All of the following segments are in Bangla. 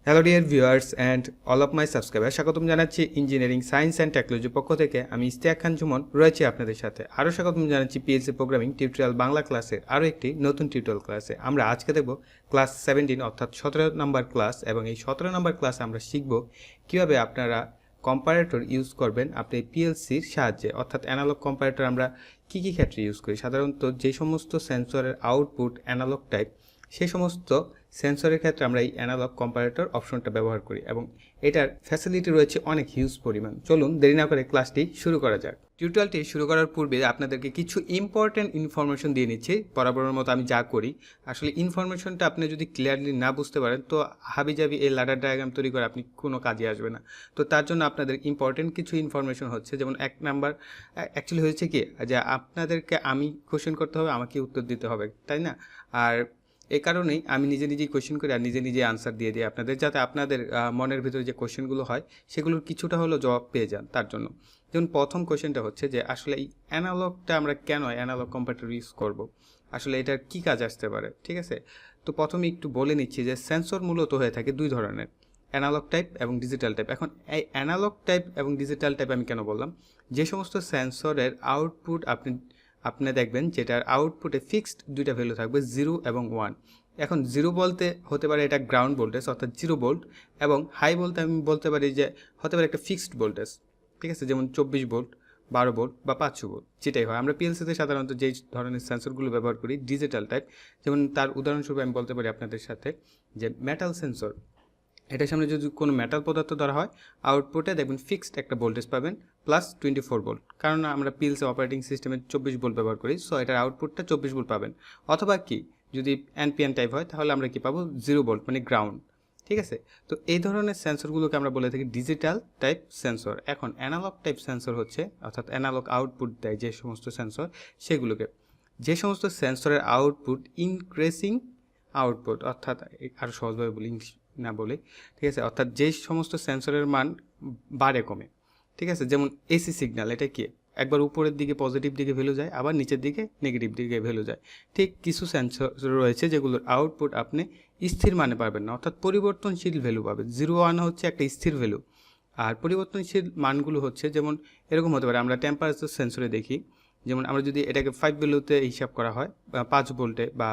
Hello dear viewers and all of my subscriber, স্বাগতম জানাচ্ছি ইঞ্জিনিয়ারিং সায়েন্স অ্যান্ড টেকনোলজির পক্ষ থেকে। আমি ইশতিয়াক খান সুমন রয়েছি আপনাদের সাথে। আরও স্বাগতম জানাচ্ছি পিএলসি প্রোগ্রামিং টিউটোরিয়াল বাংলা ক্লাসের আরও একটি নতুন টিউটোরিয়াল ক্লাসে। আমরা আজকে দেখব ক্লাস 17 অর্থাৎ 17 নম্বর ক্লাস, এবং এই 17 নম্বর ক্লাসে আমরা শিখব কীভাবে আপনারা কম্পারেটর ইউজ করবেন আপনি পিএলসির সাহায্যে। অর্থাৎ অ্যানালগ কম্পারেটর আমরা কী কী ক্ষেত্রে ইউজ করি। সাধারণত যে সমস্ত সেন্সরের আউটপুট অ্যানালগ টাইপ, সেই সমস্ত সেন্সরের ক্ষেত্রে আমরা এই অ্যানালগ কম্পারেটর অপশনটা ব্যবহার করি, এবং এটার ফ্যাসিলিটি রয়েছে অনেক হিউজ পরিমাণ। চলুন দেরি না করে ক্লাসটি শুরু করা যাক। টিউটোরিয়ালটি শুরু করার পূর্বে আপনাদেরকে কিছু ইম্পর্টেন্ট ইনফরমেশন দিয়ে নিচ্ছি। বরাবরের মতো আমি যা করি, আসলে ইনফরমেশনটা আপনি যদি ক্লিয়ারলি না বুঝতে পারেন তো হাবিজাবি এই লাডার ডায়াগ্রাম তৈরি করে আপনি কোনো কাজে আসবে না। তো তার জন্য আপনাদের ইম্পর্টেন্ট কিছু ইনফরমেশন হচ্ছে, যেমন এক নাম্বার অ্যাকচুয়ালি হয়েছে কি যে আপনাদেরকে আমি কোশ্চেন করতে হবে, আমাকে উত্তর দিতে হবে, তাই না? আর এই কারণেই আমি নিজেই কোয়েশ্চেন করি আর নিজে আনসার দিয়ে দিই আপনাদের, যাতে আপনাদের মনের ভিতরে যে কোয়েশ্চেনগুলো হয় সেগুলোর কিছুটা হলেও জবাব পেয়ে যান। তার জন্য যেমন প্রথম কোয়েশ্চেনটা হচ্ছে যে আসলে এই অ্যানালগটা আমরা কেন অ্যানালগ কম্পারেটর ইউজ করব, আসলে এটার কী কাজ আসতে পারে। ঠিক আছে, তো প্রথমে একটু বলে নিচ্ছি যে সেন্সর মূলত হয়ে থাকে দুই ধরনের, অ্যানালগ টাইপ এবং ডিজিটাল টাইপ। এখন এই অ্যানালগ টাইপ এবং ডিজিটাল টাইপ আমি কেন বললাম, যে সমস্ত সেন্সরের আউটপুট আপনি দেখবেন যেটার আউটপুটে ফিক্সড দুইটা ভ্যালু থাকবে, 0 এবং 1। এখন 0 বলতে হতে পারে এটা গ্রাউন্ড ভোল্টেজ অর্থাৎ 0 ভোল্ট, এবং হাই বলতে আমি বলতে পারি যে হতে পারে একটা ফিক্সড ভোল্টেজ। ঠিক আছে, যেমন 24 ভোল্ট, 12 ভোল্ট বা 500 ভোল্ট, যেটাই হয়। আমরা পিএলসিতে সাধারণত যেই ধরনের সেন্সরগুলো ব্যবহার করি ডিজিটাল টাইপ, যেমন তার উদাহরণস্বরূপ আমি বলতে পারি আপনাদের সাথে যে মেটাল সেন্সর। এটার সামনে যদি কোনো মেটাল পদার্থ ধরা হয়, আউটপুটে দেখবেন ফিক্সড একটা ভোল্টেজ পাবেন প্লাস 24 ভোল্ট, কারণ আমরা পিএলসি অপারেটিং সিস্টেমে 24 ভোল্ট ব্যবহার করি, সো এটার আউটপুটটা 24 ভোল্ট পাবেন। অথবা কি যদি এনপিএন টাইপ হয় তাহলে আমরা কি পাবো, 0 ভোল্ট মানে গ্রাউন্ড। ঠিক আছে, তো এই ধরনের সেন্সরগুলোকে আমরা বলে থাকি ডিজিটাল টাইপ সেন্সর। এখন অ্যানালগ টাইপ সেন্সর হচ্ছে, অর্থাৎ অ্যানালগ আউটপুট দেয় যে সমস্ত সেন্সর, সেগুলোকে যে সমস্ত সেন্সরের আউটপুট ইনক্রিজিং আউটপুট, অর্থাৎ আরও সহজভাবে বলি, ইংলিশ না বলে, ঠিক আছে, অর্থাৎ যে সমস্ত সেন্সরের মান বাড়ে কমে। ঠিক আছে, যেমন এসি সিগন্যাল, এটা কি একবার উপরের দিকে পজিটিভ দিকে ভ্যালু যায়, আবার নিচের দিকে নেগেটিভ দিকে ভ্যালু যায়। ঠিক কিছু সেন্সর রয়েছে যেগুলোর আউটপুট আপনি স্থির মানে পাবেন না, অর্থাৎ পরিবর্তনশীল ভ্যালু পাবেন। 0 1 হচ্ছে একটা স্থির ভ্যালু, আর পরিবর্তনশীল মানগুলো হচ্ছে যেমন এরকম হতে পারে। আমরা টেম্পারেচার সেন্সরে দেখি, যেমন আমরা যদি এটাকে 5 ভ্যালুতে হিসাব করা হয়, 5 ভোল্টে বা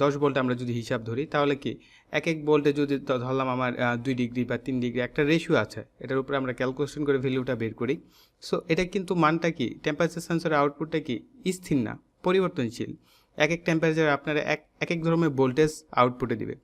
10 ভোল্টে আমরা যদি হিসাব ধরি, তাহলে কি এক ভোল্টে যদি ধরলাম আমার 2 ডিগ্রি বা 3 ডিগ্রি একটা রেশিও আছে, এটার উপরে আমরা ক্যালকুলেশন করে ভ্যালুটা বের করি। সো এটা কিন্তু মানটা কি, টেম্পারেচার সেন্সরের আউটপুটটা কি স্থির না, পরিবর্তনশীল। এক টেম্পারেচার আপনারা এক ধরনের ভোল্টেজ আউটপুটে দিবে,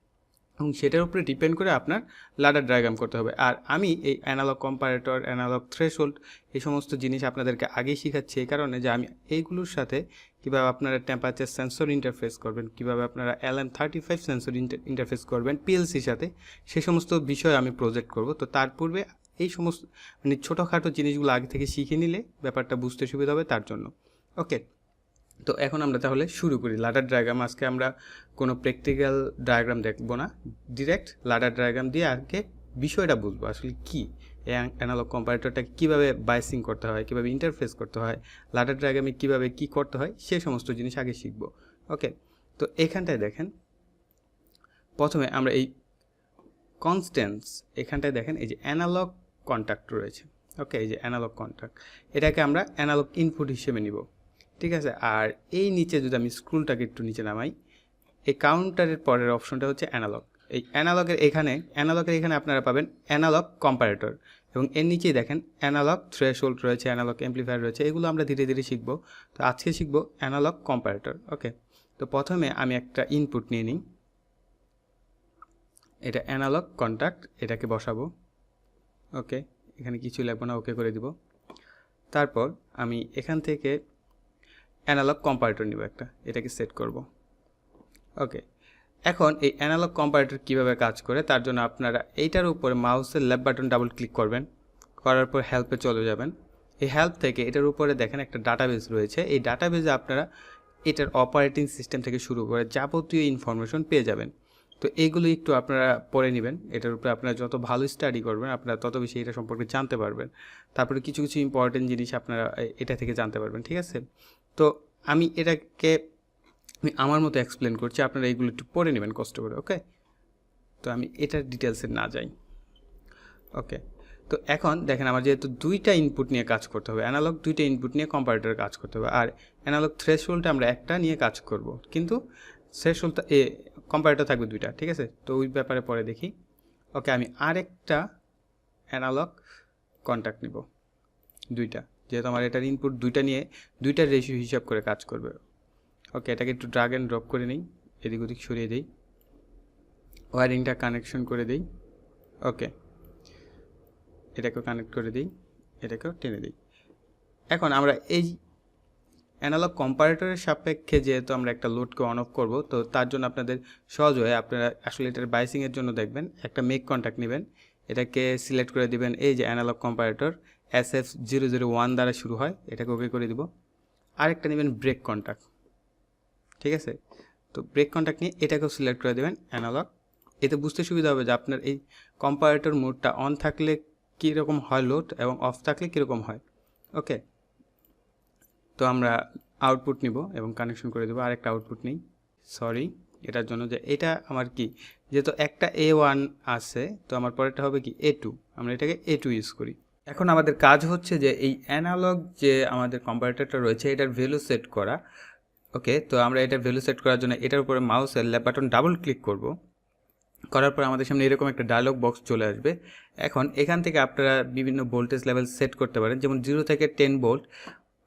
এবং সেটার উপরে ডিপেন্ড করে আপনার লাডার ডায়াগ্রাম করতে হবে। আর আমি এই অ্যানালগ কম্পারেটর, অ্যানালগ থ্রেশহোল্ড, এই সমস্ত জিনিস আপনাদেরকে আগেই শেখাচ্ছি এই কারণে যে আমি এইগুলোর সাথে কীভাবে আপনারা টেম্পারেচার সেন্সর ইন্টারফেস করবেন, কীভাবে আপনারা LM35 সেন্সর ইন্টারফেস করবেন পিএলসির সাথে, সেই সমস্ত বিষয় আমি প্রজেক্ট করব। তো তার পূর্বে এই সমস্ত মানে ছোটোখাটো জিনিসগুলো আগে থেকে শিখে নিলে ব্যাপারটা বুঝতে সুবিধা হবে, তার জন্য। ওকে, তো এখন আমরা তাহলে শুরু করি লাডার ডায়াগ্রাম। আজকে আমরা কোনো প্র্যাকটিক্যাল ডায়াগ্রাম দেখব না, ডিরেক্ট লাডার ডায়াগ্রাম দিয়ে আগে বিষয়টা বুঝবো আসলে কি অ্যানালগ কম্পারেটরটা কীভাবে বাইসিং করতে হয়, কীভাবে ইন্টারফেস করতে হয়, লাডার ডায়াগ্রামে কীভাবে কী করতে হয়, সেই সমস্ত জিনিস আগে শিখব। ওকে, তো এখানটায় দেখেন প্রথমে আমরা এই কনস্ট্যান্স, এখানটায় দেখেন এই যে অ্যানালগ কন্ট্যাক্ট রয়েছে। ওকে, এই যে অ্যানালগ কন্ট্যাক্ট, এটাকে আমরা অ্যানালগ ইনপুট হিসেবে নিব। ঠিক আছে, আর এই নিচে যদি আমি স্ক্রুলটাকে একটু নিচে নামাই, এই কাউন্টারের পরের অপশনটা হচ্ছে অ্যানালগ। এই অ্যানালগের এখানে আপনারা পাবেন অ্যানালগ কম্পারেটর, এবং এর নিচেই দেখেন অ্যানালগ থ্রেশহোল্ড রয়েছে, অ্যানালগ অ্যাম্পলিফায়ার রয়েছে। এগুলো আমরা ধীরে ধীরে শিখবো। তো আজকে শিখবো অ্যানালগ কম্পারেটর। ওকে, তো প্রথমে আমি একটা ইনপুট নিয়ে নিই, এটা অ্যানালগ কন্ট্যাক্ট, এটাকে বসাবো। ওকে, এখানে কিছু লাগবে না, ওকে করে দিব। তারপর আমি এখান থেকে অ্যানালগ কম্পারেটর নিব একটা, এটাকে সেট করব। ওকে, এখন এই অ্যানালগ কম্পারেটর কীভাবে কাজ করে তার জন্য আপনারা এইটার উপরে মাউসের লেফট বাটন ডাবল ক্লিক করবেন, করার পর হেল্পে চলে যাবেন। এই হেল্প থেকে এটার উপরে দেখেন একটা ডাটাবেস রয়েছে, এই ডাটাবেসে আপনারা এটার অপারেটিং সিস্টেম থেকে শুরু করে যাবতীয় ইনফরমেশন পেয়ে যাবেন। তো এইগুলো একটু আপনারা পড়ে নেবেন, এটার উপরে আপনারা যত ভালো স্টাডি করবেন আপনারা তত বেশি এটা সম্পর্কে জানতে পারবেন। তারপরে কিছু কিছু ইম্পর্টেন্ট জিনিস আপনারা এটা থেকে জানতে পারবেন। ঠিক আছে, তো আমি এটাকে আমি আমার মতো এক্সপ্লেন করছি, আপনারা এইগুলো একটু পড়ে নেবেন কষ্ট করে। ওকে, তো আমি এটার ডিটেলসে না যাই। ওকে, তো এখন দেখেন আমার যেহেতু দুইটা ইনপুট নিয়ে কাজ করতে হবে, অ্যানালগ দুইটা ইনপুট নিয়ে কম্পারেটরে কাজ করতে হবে, আর অ্যানালগ থ্রেশহোল্ডে আমরা একটা নিয়ে কাজ করব, কিন্তু থ্রেশহোল্ডটা কম্পারেটর থাকবে দুইটা, ঠিক আছে। তো ওই ব্যাপারে পরে দেখি। ওকে, আমি আরেকটা অ্যানালগ কন্ট্যাক্ট নিব দুইটা, যেহেতু আমার এটার ইনপুট দুইটা নিয়ে দুইটার রেশিও হিসাব করে কাজ করবে। ওকে, এটাকে একটু ড্রাগ অ্যান্ড ড্রপ করে নিই, এদিক ওদিক সরিয়ে দিই, ওয়ারিংটা কানেকশন করে দিই। ওকে, এটাকেও কানেক্ট করে দিই, এটাকেও টেনে দিই। এখন আমরা এই অ্যানালগ কম্পারেটরের সাপেক্ষে যেহেতু আমরা একটা লোডকে অন অফ করবো, তো তার জন্য আপনাদের সহজ হয়ে আপনারা আসলে এটার বাইসিংয়ের জন্য দেখবেন একটা মেক কন্ট্যাক্ট নেবেন, এটাকে সিলেক্ট করে দিবেন এই যে অ্যানালগ কম্পারেটর SF001 দ্বারা শুরু হয়, এটাকে ওকে করে দিব। আরেকটা নেবেন ব্রেক কন্ট্যাক্ট, ঠিক আছে। তো ব্রেক কন্ট্যাক্ট নিয়ে এটাকেও সিলেক্ট করে দেবেন অ্যানালগ। এতে বুঝতে সুবিধা হবে যে আপনার এই কম্পারেটর মোডটা অন থাকলে কীরকম হয় লোড এবং অফ থাকলে কীরকম হয়। ওকে, তো আমরা আউটপুট নিব এবং কানেকশন করে দেবো। আরেকটা আউটপুট নিই, সরি এটার জন্য যে এটা আমার কি, যেহেতু একটা A1 আছে, তো আমার পরেরটা হবে কি A2, আমরা এটাকে A2 ইউজ করি। এখন আমাদের কাজ হচ্ছে যে এই অ্যানালগ যে আমাদের কম্পারেটরটা রয়েছে এটার ভ্যালু সেট করা। ওকে, তো আমরা এটার ভ্যালু সেট করার জন্য এটার উপরে মাউসের লেফট বাটন ডাবল ক্লিক করব, করার পর আমাদের সামনে এরকম একটা ডায়লগ বক্স চলে আসবে। এখন এখান থেকে আপনারা বিভিন্ন ভোল্টেজ লেভেল সেট করতে পারেন, যেমন 0 থেকে 10 ভোল্ট।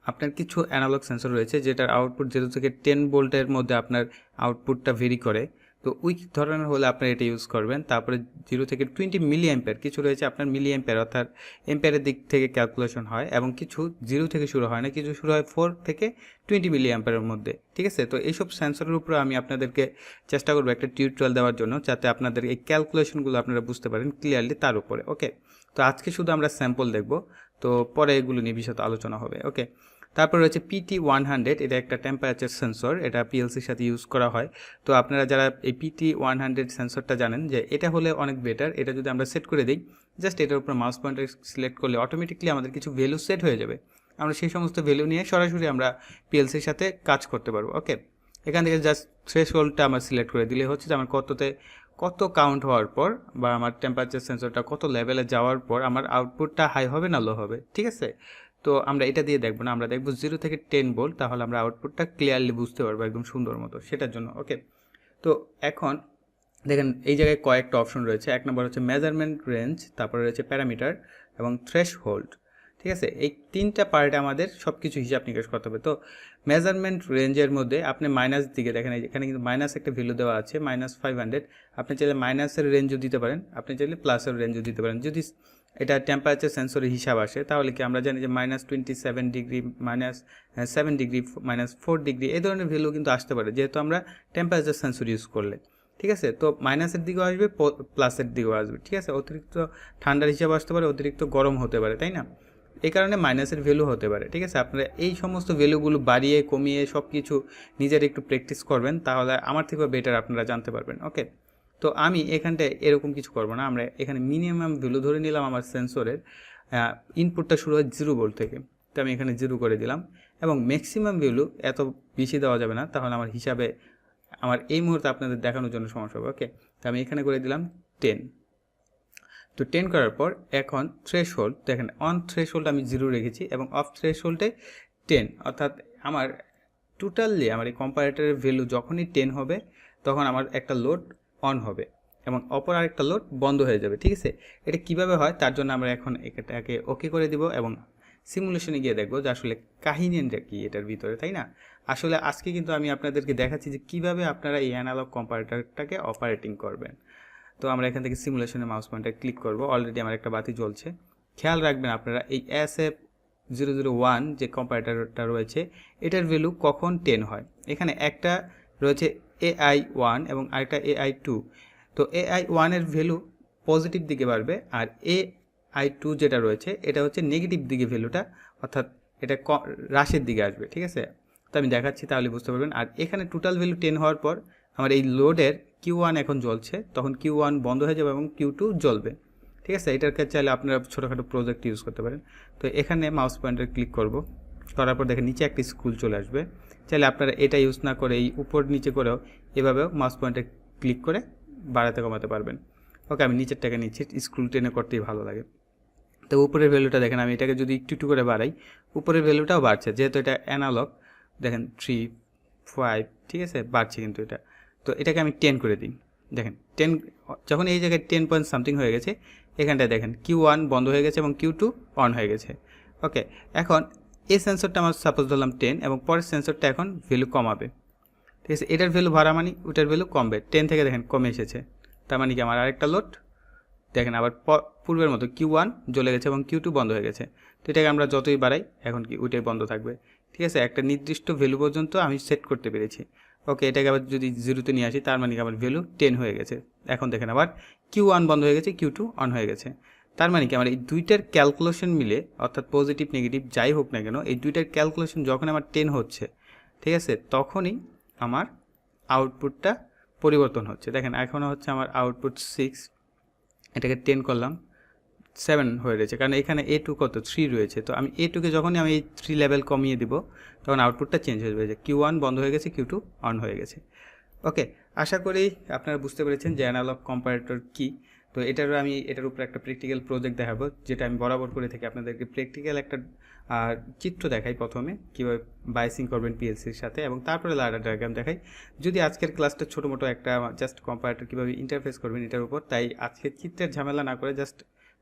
আপনার কিছু অ্যানালগ সেন্সর রয়েছে যেটার আউটপুট 0 থেকে 10 ভোল্টের মধ্যে আপনার আউটপুটটা ভেরি করে, তো ওই ধরনের হলে আপনারা এটা ইউজ করবেন। তারপরে 0 থেকে 20 মিলি অ্যাম্পিয়ার, কিছু রয়েছে আপনার মিলি অ্যাম্পিয়ার অর্থাৎ এম্পিয়ারের দিক থেকে ক্যালকুলেশন হয়, এবং কিছু 0 থেকে শুরু হয় না, কিছু শুরু হয় 4 থেকে 20 মিলি অ্যাম্পিয়ারের মধ্যে, ঠিক আছে। তো এইসব সেন্সরের উপরে আমি আপনাদেরকে চেষ্টা করবো একটা টিউটোরিয়াল দেওয়ার জন্য, যাতে আপনাদের এই ক্যালকুলেশনগুলো আপনারা বুঝতে পারেন ক্লিয়ারলি তার উপরে। ওকে, তো আজকে শুধু আমরা স্যাম্পল দেখব, তো পরে এগুলো নিয়ে বিশদ আলোচনা হবে। ওকে, তারপর রয়েছে PT100, এটা একটা টেম্পারেচার সেন্সর, এটা পিএলসির সাথে ইউজ করা হয়। তো আপনারা যারা এই PT100 সেন্সরটা জানেন যে এটা হলে অনেক বেটার, এটা যদি আমরা সেট করে দিই, জাস্ট এটার উপর মাউস পয়েন্টার সিলেক্ট করলে অটোমেটিকলি আমাদের কিছু ভ্যালু সেট হয়ে যাবে, আমরা সেই সমস্ত ভ্যালু নিয়ে সরাসরি আমরা পিএলসির সাথে কাজ করতে পারবো। ওকে, এখান থেকে জাস্ট থ্রেশহোল্ডটা আমরা সিলেক্ট করে দিলে হচ্ছে যে আমার কত কাউন্ট হওয়ার পর বা আমার টেম্পারেচার সেন্সরটা কত লেভেলে যাওয়ার পর আমার আউটপুটটা হাই হবে না লো হবে, ঠিক আছে। তো আমরা এটা দিয়ে দেখবো না, আমরা দেখবো 0 থেকে 10 ভোল্ট, তাহলে আমরা আউটপুটটা ক্লিয়ারলি বুঝতে পারবো একদম সুন্দর মতো, সেটার জন্য। ওকে, তো এখন দেখেন এই জায়গায় কয়েকটা অপশন রয়েছে। এক নম্বর হচ্ছে মেজারমেন্ট রেঞ্জ, তারপরে রয়েছে প্যারামিটার এবং থ্রেশহোল্ড, ঠিক আছে। এই তিনটা পার্টে আমাদের সব কিছু হিসাব নিকাশ করতে হবে। তো মেজারমেন্ট রেঞ্জের মধ্যে আপনি মাইনাস দিকে দেখেন, এখানে কিন্তু মাইনাস একটা ভ্যালু দেওয়া আছে -500, আপনি চাইলে মাইনাসের রেঞ্জও দিতে পারেন, আপনি চাইলে প্লাসের রেঞ্জও দিতে পারেন। যদি এটা টেম্পারেচার সেন্সরের হিসাব আসে তাহলে কি আমরা জানি যে -27 ডিগ্রি, -7 ডিগ্রি, -4 ডিগ্রি এই ধরনের ভ্যালু কিন্তু আসতে পারে, যেহেতু আমরা টেম্পারেচার সেন্সর ইউজ করলে, ঠিক আছে। তো মাইনাসের দিকেও আসবে, প্লাসের দিকেও আসবে, ঠিক আছে। অতিরিক্ত ঠান্ডার হিসাব আসতে পারে, অতিরিক্ত গরম হতে পারে, তাই না। এই কারণে মাইনাসের ভ্যালু হতে পারে, ঠিক আছে। আপনারা এই সমস্ত ভ্যালুগুলো বাড়িয়ে কমিয়ে সব কিছু নিজের একটু প্র্যাকটিস করবেন, তাহলে আমার থেকেও বেটার আপনারা জানতে পারবেন। ওকে, তো আমি এখানটায় এরকম কিছু করব না, আমরা এখানে মিনিমাম ভ্যালু ধরে নিলাম আমার সেন্সরের। ইনপুটটা শুরু হয় 0 ভোল্ট থেকে, তো আমি এখানে 0 করে দিলাম, এবং ম্যাক্সিমাম ভ্যালু এত বেশি দেওয়া যাবে না, তাহলে আমার হিসাবে আমার এই মুহূর্তে আপনাদের দেখানোর জন্য সমস্যা হবে। ওকে, তো আমি এখানে করে দিলাম 10। তো 10 করার পর এখন থ্রেশহোল্ড দেখেন, অন থ্রেশহোল্ড আমি 0 রেখেছি এবং অফ থ্রেশহোল্ডে 10, অর্থাৎ আমার টোটালি আমার এই কম্পারেটরের ভ্যালু যখনই 10 হবে তখন আমার একটা লোড অন হবে এবং অপর আরেকটা লোড বন্ধ হয়ে যাবে, ঠিক আছে। এটা কিভাবে হয় তার জন্য আমরা এখন এটাকে ওকে করে দিব এবং সিমুলেশনে গিয়ে দেখবো যে আসলে কাহিনীটা কি এটার ভিতরে, তাই না। আসলে আজকে কিন্তু আমি আপনাদেরকে দেখাচ্ছি যে কিভাবে আপনারা এই অ্যানালগ কম্পারেটরটাকে অপারেটিং করবেন। তো আমরা এখান থেকে সিমুলেশনে মাউস পয়েন্টার ক্লিক করব, অলরেডি আমার একটা বাতি জ্বলছে। খেয়াল রাখবেন আপনারা এই SF001 যে কম্পারেটরটা রয়েছে এটার ভ্যালু কখন 10 হয়। এখানে একটা রয়েছে AI1 এবং আরেকটা AI2। তো AI1 এর ভ্যালু পজিটিভ দিকে বাড়বে, আর AI2 যেটা রয়েছে এটা হচ্ছে নেগেটিভ দিকে ভ্যালুটা, অর্থাৎ এটা হ্রাসের দিকে আসবে, ঠিক আছে। তো আমি দেখাচ্ছি তাহলে বুঝতে পারবেন। আর এখানে টোটাল ভ্যালু 10 হওয়ার পর আমার এই লোডের Q1 এখন জ্বলছে, তখন Q1 বন্ধ হয়ে যাবে এবং Q2 জ্বলবে, ঠিক আছে। এটাকে চাইলে আপনারা ছোটোখাটো প্রজেক্ট ইউজ করতে পারেন। তো এখানে মাউস পয়েন্টার ক্লিক করব, করার পর দেখেন নিচে একটা স্কুল চলে আসবে। চাইলে আপনারা এটা ইউজ না করে এই উপর নিচে করেও এভাবেও মাউস পয়েন্টার ক্লিক করে বাড়াতে কমাতে পারবেন। ওকে, আমি নিচেরটাকে নিচ্ছি, স্ক্রল টেনে করতেই ভালো লাগে। তো উপরের ভ্যালুটা দেখেন, আমি এটাকে যদি একটু একটু করে বাড়াই, উপরের ভ্যালুটাও বাড়ছে, যেহেতু এটা অ্যানালগ। দেখেন 3, 5, ঠিক আছে, বাড়ছে কিন্তু এটা। তো এটাকে আমি 10 করে দিই। দেখেন 10, যখন এই জায়গায় 10 পয়েন্ট সামথিং হয়ে গেছে, এখানটায় দেখেন Q1 বন্ধ হয়ে গেছে এবং Q2 অন হয়ে গেছে। ওকে, এখন এই সেন্সরটা আমার সাপোজ ধরলাম 10, এবং পরের সেন্সরটা এখন ভ্যালু কমাবে, ঠিক আছে। এটার ভ্যালু বাড়া মানে ওটার ভ্যালু কমবে, 10 থেকে দেখেন কমে এসেছে। তার মানে কি আমার আরেকটা লোড, দেখেন আবার পূর্বের মতো Q1 জ্বলে গেছে এবং Q2 বন্ধ হয়ে গেছে। তো এটাকে আমরা যতই বাড়াই এখন কি ওইটাই বন্ধ থাকবে, ঠিক আছে। একটা নির্দিষ্ট ভ্যালু পর্যন্ত আমি সেট করতে পেরেছি। ওকে, এটাকে আবার যদি 0-তে নিয়ে আসি, তার মানে কি আমার ভ্যালু 10 হয়ে গেছে। এখন দেখেন আবার Q1 বন্ধ হয়ে গেছে, Q2 অন হয়ে গেছে। তার মানে কি আমার এই দুইটার ক্যালকুলেশন মিলে, অর্থাৎ পজিটিভ নেগেটিভ যাই হোক না কেন, এই দুইটার ক্যালকুলেশন যখন আমার 10 হচ্ছে, ঠিক আছে, তখনই আমার আউটপুটটা পরিবর্তন হচ্ছে। দেখেন এখনও হচ্ছে আমার আউটপুট 6, এটাকে 10 করলাম, 7 হয়ে রয়েছে, কারণ এখানে A2 কত 3 রয়েছে। তো আমি A2কে যখনই আমি এই 3 লেভেল কমিয়ে দিব, তখন আউটপুটটা চেঞ্জ হয়ে যাবে, যে Q1 বন্ধ হয়ে গেছে, Q2 অন হয়ে গেছে। ওকে, আশা করি আপনারা বুঝতে পেরেছেন যে অ্যানালগ কম্পারেটর কী। তো এটার উপর একটা প্র্যাকটিক্যাল প্রজেক্ট দেখাবো, যেটা আমি বরাবর করে থাকি, আপনাদেরকে প্র্যাকটিক্যাল একটা চিত্র দেখাই প্রথমে, কীভাবে বাইসিং করবেন পিএলসির সাথে, এবং তারপরে লাডার ডায়াগ্রাম দেখাই। যদি আজকের ক্লাসটা ছোটো মোটো একটা জাস্ট কম্পারেটর কীভাবে ইন্টারফেস করবেন এটার উপর, তাই আজকের চিত্রের ঝামেলা না করে জাস্ট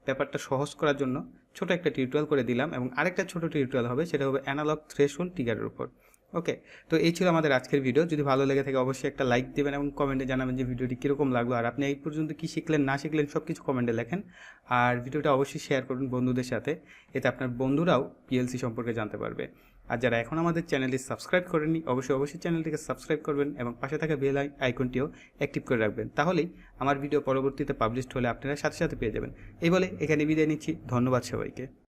ব্যাপারটা সহজ করার জন্য ছোট একটা টিউটোরিয়াল করে দিলাম, এবং আরেকটা ছোট টিউটোরিয়াল হবে, সেটা হবে অ্যানালগ থ্রেশহোল্ড ট্রিগারের উপর। ওকে, তো এই ছিল আমাদের আজকের ভিডিও। যদি ভালো লেগে থাকে অবশ্যই একটা লাইক দেবেন এবং কমেন্টে জানাবেন যে ভিডিওটি কীরকম লাগলো, আর আপনি এই পর্যন্ত কী শিখলেন না শিখলেন সব কিছু কমেন্টে লেখেন। আর ভিডিওটা অবশ্যই শেয়ার করুন বন্ধুদের সাথে, এতে আপনার বন্ধুরাও পিএলসি সম্পর্কে জানতে পারবে। আর যারা এখন আমাদের চ্যানেলটি সাবস্ক্রাইব করেননি, অবশ্যই চ্যানেলটিকে সাবস্ক্রাইব করবেন এবং পাশে থাকা বেল আইকনটিও অ্যাক্টিভ করে রাখবেন, তাহলেই আমার ভিডিও পরবর্তীতে পাবলিশড হলে আপনারা সাথে সাথে পেয়ে যাবেন। এই বলে এখানে বিদায় নিচ্ছি, ধন্যবাদ সবাইকে।